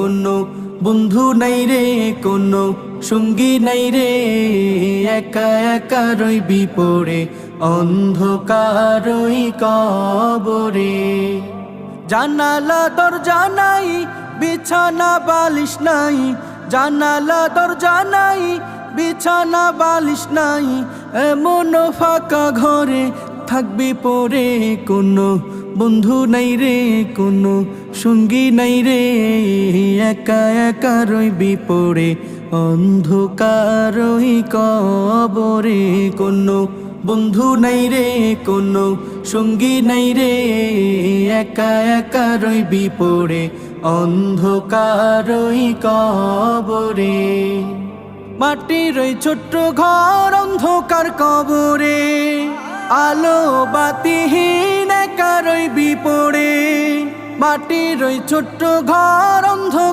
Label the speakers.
Speaker 1: কোনো বন্ধু নাই রে, কোনো সঙ্গী নাই রে, একা একা রইবি পড়ে অন্ধকার ওই কবরে। জানালা দরজা নাই, বিছানা বালিশ নাই, জানালা দরজা নাই, বিছানা বালিশ নাই, এমন ফাঁকা ঘরে থাকবি পড়ে কোনো বন্ধু নাই রে, কোনো সঙ্গী নাই রে, একা একা রইবি পড়ে অন্ধকার ওই কবরে। কোনো বন্ধু নাই রে, কোনো সঙ্গী নাই রে, একা একা রইবি পড়ে অন্ধকার ওই কবরে। মাটির ওই ছোট্ট ঘর অন্ধকার কবরে, আলো বাতিহীন একা রইবি পড়ে। মাটির ওই ছোট্ট ঘর অন্ধকার